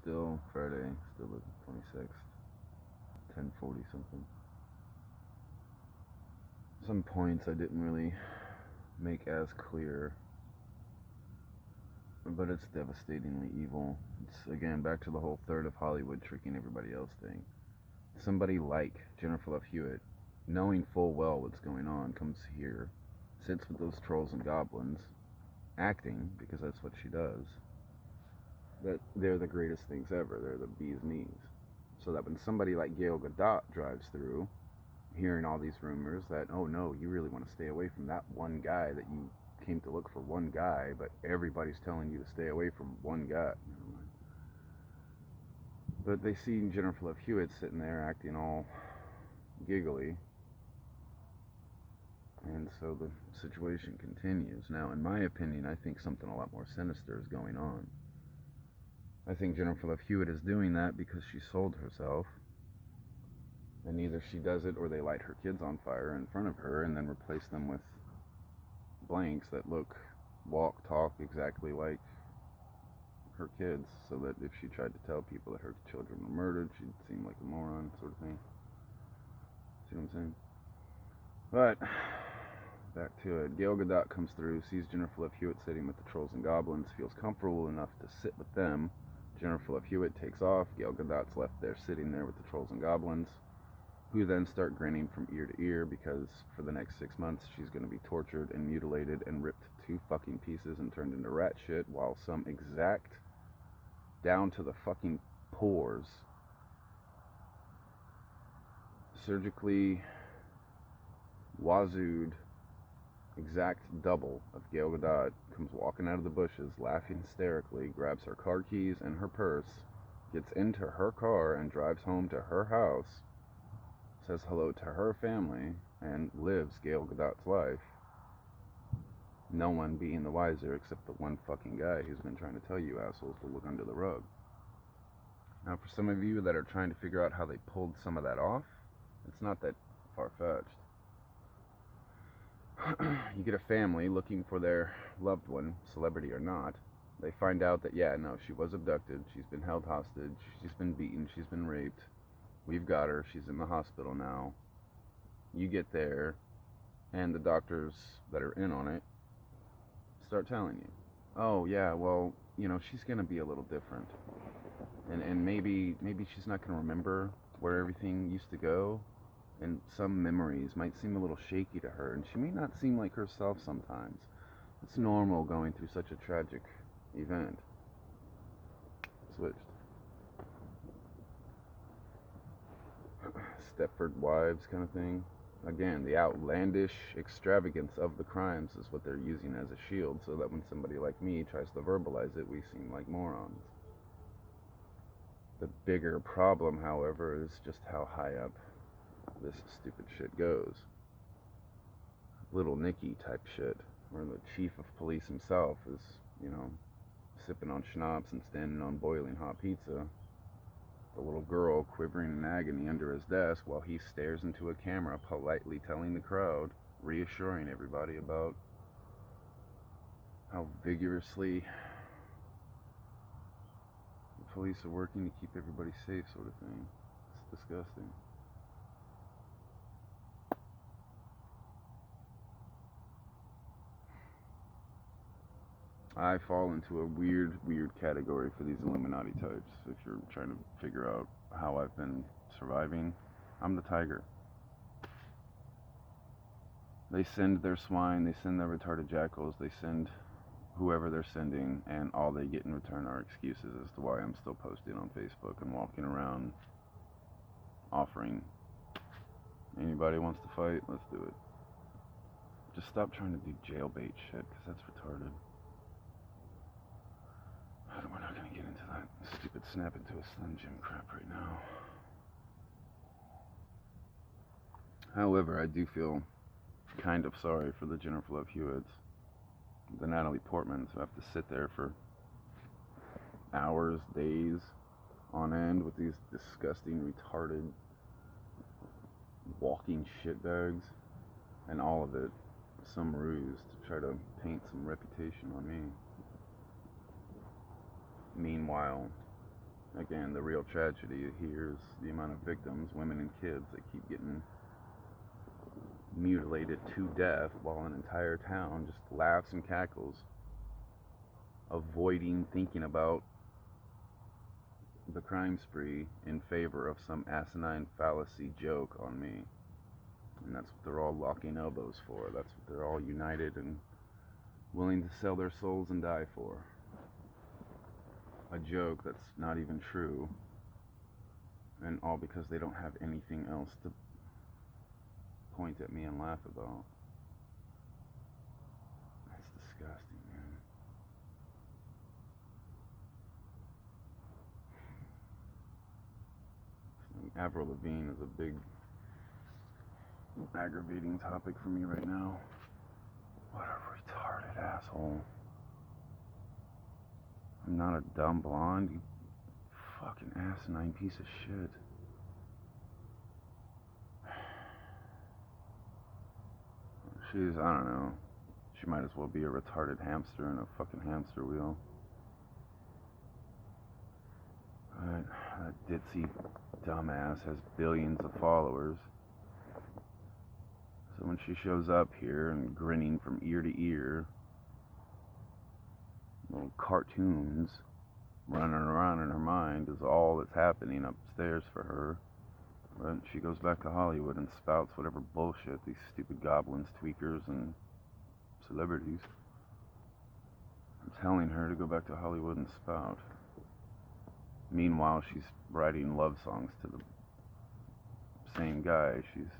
still Friday, still the 26th, 10:40 something. Some points I didn't really make as clear, but it's devastatingly evil. It's again back to the whole third of Hollywood tricking everybody else thing. Somebody like Jennifer Love Hewitt, knowing full well what's going on, comes here, sits with those trolls and goblins, acting, because that's what she does, that they're the greatest things ever. They're the bee's knees. So that when somebody like Gail Gadot drives through, hearing all these rumors that, oh no, you really want to stay away from that one guy that you came to look for one guy, but everybody's telling you to stay away from one guy. But they see Jennifer Love Hewitt sitting there acting all giggly, and so the situation continues. Now, in my opinion, I think something a lot more sinister is going on. I think Jennifer Love Hewitt is doing that because she sold herself, and either she does it or they light her kids on fire in front of her and then replace them with blanks that look, walk, talk exactly like her kids, so that if she tried to tell people that her children were murdered, she'd seem like a moron, sort of thing. See what I'm saying? But back to it. Gail Gadot comes through, sees Jennifer Love Hewitt sitting with the trolls and goblins, feels comfortable enough to sit with them. Jennifer Love Hewitt takes off. Gail Gadot's left there sitting there with the trolls and goblins, who then start grinning from ear to ear because for the next 6 months she's going to be tortured and mutilated and ripped to fucking pieces and turned into rat shit, while some exact, down to the fucking pores, surgically wazooed exact double of Gail Gadot comes walking out of the bushes, laughing hysterically, grabs her car keys and her purse, gets into her car and drives home to her house, says hello to her family, and lives Gail Gadot's life. No one being the wiser except the one fucking guy who's been trying to tell you assholes to look under the rug. Now, for some of you that are trying to figure out how they pulled some of that off, it's not that far-fetched. You get a family looking for their loved one, celebrity or not. They find out that, yeah, no, she was abducted, she's been held hostage, she's been beaten, she's been raped. We've got her, she's in the hospital now. You get there, and the doctors that are in on it start telling you, oh, yeah, well, you know, she's going to be a little different. And maybe she's not going to remember where everything used to go. And some memories might seem a little shaky to her, and she may not seem like herself sometimes. It's normal going through such a tragic event. Switched. Stepford Wives kind of thing. Again, the outlandish extravagance of the crimes is what they're using as a shield, so that when somebody like me tries to verbalize it, we seem like morons. The bigger problem, however, is just how high up this stupid shit goes. Little Nicky type shit, where the chief of police himself is, you know, sipping on schnapps and standing on boiling hot pizza. The little girl quivering in agony under his desk while he stares into a camera, politely telling the crowd, reassuring everybody about how vigorously the police are working to keep everybody safe, sort of thing. It's disgusting. I fall into a weird category for these Illuminati types. If you're trying to figure out how I've been surviving, I'm the tiger. They send their swine, they send their retarded jackals, they send whoever they're sending, and all they get in return are excuses as to why I'm still posting on Facebook and walking around offering, anybody wants to fight, let's do it. Just stop trying to do jailbait shit, because that's retarded. We're not going to get into that stupid snap into a Slim Jim crap right now. However, I do feel kind of sorry for the Jennifer Love Hewitts, the Natalie Portmans, who have to sit there for hours, days on end with these disgusting, retarded, walking shitbags, and all of it some ruse to try to paint some reputation on me. Meanwhile, Again, the real tragedy here is the amount of victims, women and kids, that keep getting mutilated to death while an entire town just laughs and cackles, avoiding thinking about the crime spree in favor of some asinine fallacy joke on me. And that's what they're all locking elbows for. That's what they're all united and willing to sell their souls and die for. A joke that's not even true, and all because they don't have anything else to point at me and laugh about. That's disgusting, man. Avril Lavigne is a big aggravating topic for me right now. What a retarded asshole. I'm not a dumb blonde, you fucking asinine piece of shit. She's, I don't know, she might as well be a retarded hamster in a fucking hamster wheel. But that ditzy dumbass has billions of followers. So when she shows up here and grinning from ear to ear, little cartoons running around in her mind is all that's happening upstairs for her. But she goes back to Hollywood and spouts whatever bullshit these stupid goblins, tweakers, and celebrities are telling her to go back to Hollywood and spout. Meanwhile, she's writing love songs to the same guy she's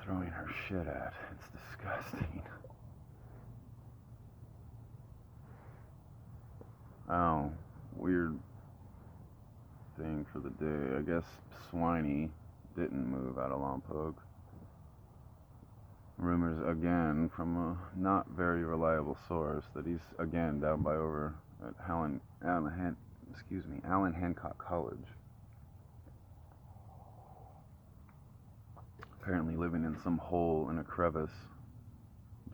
throwing her shit at. It's disgusting. Oh, weird thing for the day. I guess Swiney didn't move out of Lompoc. Rumors again from a not very reliable source that he's again down by over at Allen Hancock College. Apparently living in some hole in a crevice,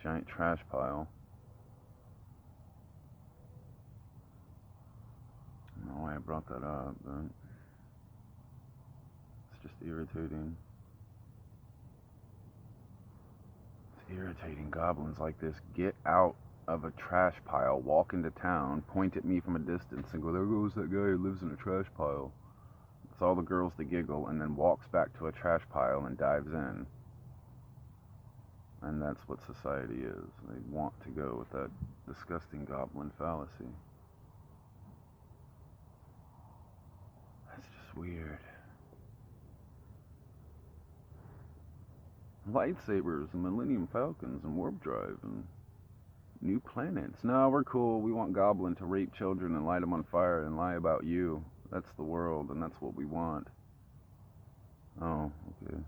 giant trash pile. I don't know why I brought that up, but it's just irritating. It's irritating. Goblins like this get out of a trash pile, walk into town, point at me from a distance, and go, "There goes that guy who lives in a trash pile." It's all the girls to giggle, and then walks back to a trash pile and dives in. And that's what society is. They want to go with that disgusting goblin fallacy. That's just weird. Lightsabers and Millennium Falcons and warp drive and new planets. No, we're cool. We want Goblin to rape children and light them on fire and lie about you. That's the world, and that's what we want. Oh, okay.